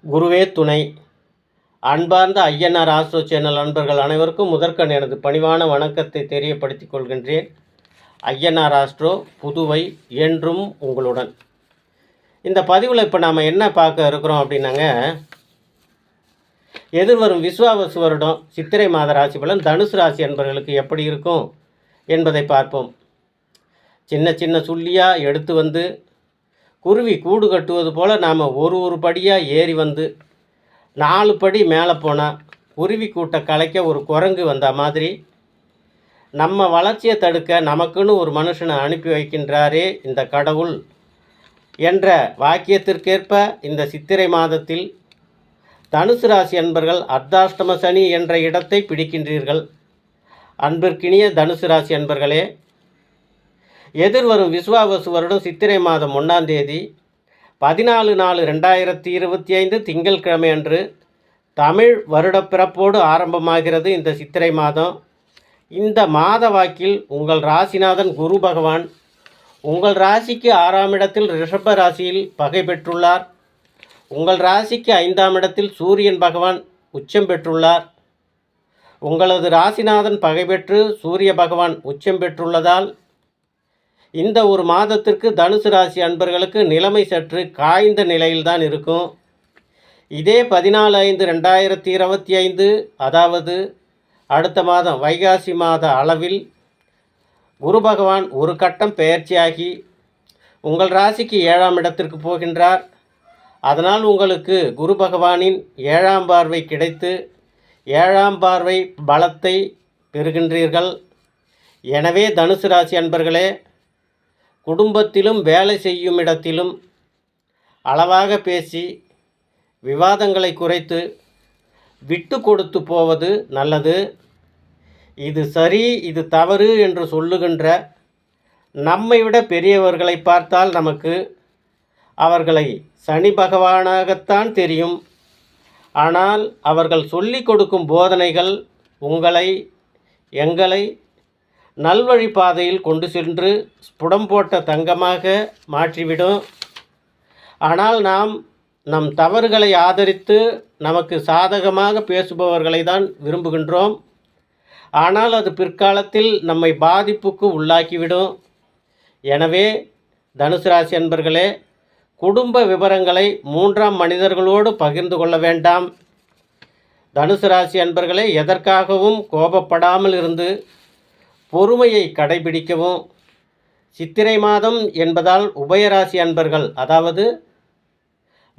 குருவே துணை. அன்பார்ந்த ஐஎன்ஆர் ஆஸ்ட்ரோ சேனல் நண்பர்கள் அனைவருக்கும் முதற்கண் எனது பணிவான வணக்கத்தை தெரியப்படுத்திக் கொள்கின்றேன். ஐஎன்ஆர் ஆஸ்ட்ரோ புதுவை என்றும் உங்களுடன். இந்த பதிவில் இப்போ நாம் என்ன பார்க்க இருக்கிறோம் அப்படின்னாங்க, எதிர்வரும் விஸ்வாவசு வருடம் சித்திரை மாத ராசி பலன் தனுசு ராசி அன்பர்களுக்கு எப்படி இருக்கும் என்பதை பார்ப்போம். சின்ன சின்ன சுள்ளியாக எடுத்து வந்து குருவி கூடு கட்டுவது போல் நாம் ஒரு படியாக ஏறி வந்து 4 படி மேலே போனால் குருவி கூட்டை கலைக்க ஒரு குரங்கு வந்த மாதிரி நம்ம வளர்ச்சியை தடுக்க நமக்குன்னு ஒரு மனுஷனை அனுப்பி வைக்கின்றாரே இந்த கடவுள் என்ற வாக்கியத்திற்கேற்ப இந்த சித்திரை மாதத்தில் தனுசு ராசி அன்பர்கள் அர்த்தாஷ்டம சனி என்ற இடத்தை பிடிக்கின்றீர்கள். அன்பிற்கினிய தனுசு ராசி அன்பர்களே, எதிர்வரும் விஸ்வாவசு வருடம் சித்திரை மாதம் 1ஆம் தேதி 14/4/2025 திங்கட்கிழமை அன்று தமிழ் வருடப்பிறப்போடு ஆரம்பமாகிறது இந்த சித்திரை மாதம். இந்த மாத வாக்கில் உங்கள் ராசிநாதன் குரு பகவான் உங்கள் ராசிக்கு 6ஆம் இடத்தில் ரிஷப ராசியில் பகை பெற்றுள்ளார். உங்கள் ராசிக்கு 5ஆம் இடத்தில் சூரியன் பகவான் உச்சம் பெற்றுள்ளார். உங்களது ராசிநாதன் பகை பெற்று சூரிய பகவான் உச்சம் பெற்றுள்ளதால் இந்த ஒரு மாதத்திற்கு தனுசு ராசி அன்பர்களுக்கு நிலைமை சற்று காய்ந்த நிலையில்தான் இருக்கும். இதே 14/5/2025 அதாவது அடுத்த மாதம் வைகாசி மாத அளவில் குரு பகவான் ஒரு கட்டம் பெயர்ச்சியாகி உங்கள் ராசிக்கு 7ஆம் இடத்திற்கு போகின்றார். அதனால் உங்களுக்கு குரு பகவானின் 7ஆம் பார்வை கிடைத்து 7ஆம் பார்வை பலத்தை பெறுகின்றீர்கள். எனவே தனுசு ராசி அன்பர்களே, குடும்பத்திலும் வேலை செய்யும் இடத்திலும் அளவாக பேசி விவாதங்களை குறைத்து விட்டு கொடுத்து போவது நல்லது. இது சரி இது தவறு என்று சொல்லுகின்ற நம்மை விட பெரியவர்களை பார்த்தால் நமக்கு அவர்களை சனி பகவானாகத்தான் தெரியும். ஆனால் அவர்கள் சொல்லி கொடுக்கும் போதனைகள் எங்களை நல்வழி பாதையில் கொண்டு சென்று ஸ்புடம் போட்ட தங்கமாக மாற்றிவிடும். ஆனால் நாம் நம் தவறுகளை ஆதரித்து நமக்கு சாதகமாக பேசுபவர்களை தான் விரும்புகின்றோம். ஆனால் அது பிற்காலத்தில் நம்மை பாதிப்புக்கு உள்ளாக்கிவிடும். எனவே தனுசு ராசி அன்பர்களே, குடும்ப விவரங்களை 3ஆம் மனிதர்களோடு பகிர்ந்து கொள்ள வேண்டாம். தனுசு ராசி அன்பர்களே, எதற்காகவும் கோபப்படாமல் இருந்து பொறுமையை கடைபிடிக்கவும். சித்திரை மாதம் என்பதால் உபயராசி அன்பர்கள், அதாவது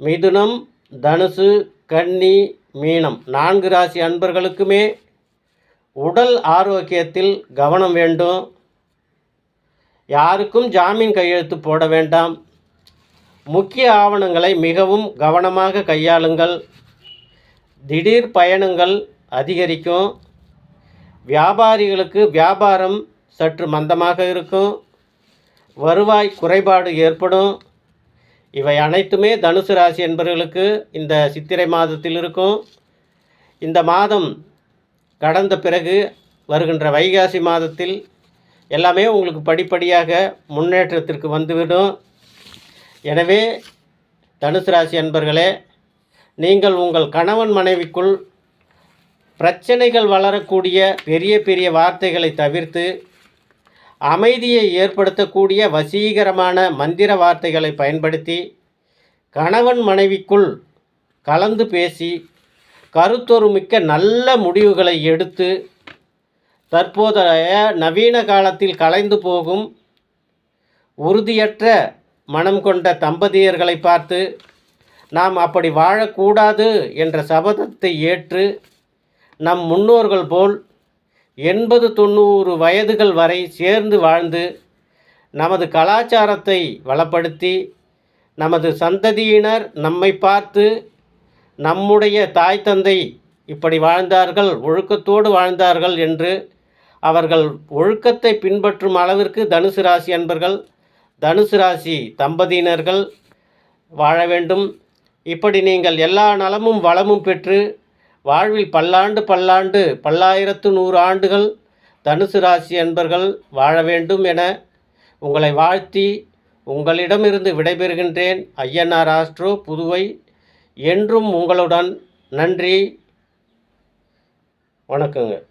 மிதுனம், தனுசு, கன்னி, மீனம் 4 ராசி அன்பர்களுக்குமே உடல் ஆரோக்கியத்தில் கவனம் வேண்டும். யாருக்கும் ஜாமீன் கையெழுத்து போட வேண்டாம். முக்கிய ஆவணங்களை மிகவும் கவனமாக கையாளுங்கள். திடீர் பயணங்கள் அதிகரிக்கும். வியாபாரிகளுக்கு வியாபாரம் சற்று மந்தமாக இருக்கும். வருவாய் குறைபாடு ஏற்படும். இவை அனைத்துமே தனுசு ராசி என்பவர்களுக்கு இந்த சித்திரை மாதத்தில் இருக்கும். இந்த மாதம் கடந்த பிறகு வருகின்ற வைகாசி மாதத்தில் எல்லாமே உங்களுக்கு படிப்படியாக முன்னேற்றத்திற்கு வந்துவிடும். எனவே தனுசு ராசி அன்பர்களே, நீங்கள் உங்கள் கணவன் மனைவிக்குள் பிரச்சனைகள் வளரக்கூடிய பெரிய பெரிய வார்த்தைகளை தவிர்த்து அமைதியை ஏற்படுத்தக்கூடிய வசீகரமான மந்திர வார்த்தைகளை பயன்படுத்தி கணவன் மனைவிக்குள் கலந்து பேசி கருத்தொருமிக்க நல்ல முடிவுகளை எடுத்து தற்போதைய நவீன காலத்தில் கலைந்து போகும் உறுதியற்ற மனம் கொண்ட தம்பதியர்களை பார்த்து நாம் அப்படி வாழக்கூடாது என்ற சபதத்தை ஏற்று நம் முன்னோர்கள் போல் 80-90 வயதுகள் வரை சேர்ந்து வாழ்ந்து நமது கலாச்சாரத்தை வளப்படுத்தி நமது சந்ததியினர் நம்மை பார்த்து நம்முடைய தாய் தந்தை இப்படி வாழ்ந்தார்கள், ஒழுக்கத்தோடு வாழ்ந்தார்கள் என்று அவர்கள் ஒழுக்கத்தை பின்பற்றும் அளவிற்கு தனுசு ராசி அன்பர்கள், தனுசு ராசி தம்பதியினர்கள் வாழ வேண்டும். இப்படி நீங்கள் எல்லா நலமும் வளமும் பெற்று வாழ்வில் பல்லாண்டு பல்லாயிரத்து 100 ஆண்டுகள் தனுசு ராசி அன்பர்கள் வாழ வேண்டும் என உங்களை வாழ்த்தி உங்களிடமிருந்து விடைபெறுகின்றேன். ஐஎன்ஆர் ஆஸ்ட்ரோ புதுவை என்றும் உங்களுடன். நன்றி, வணக்கங்க.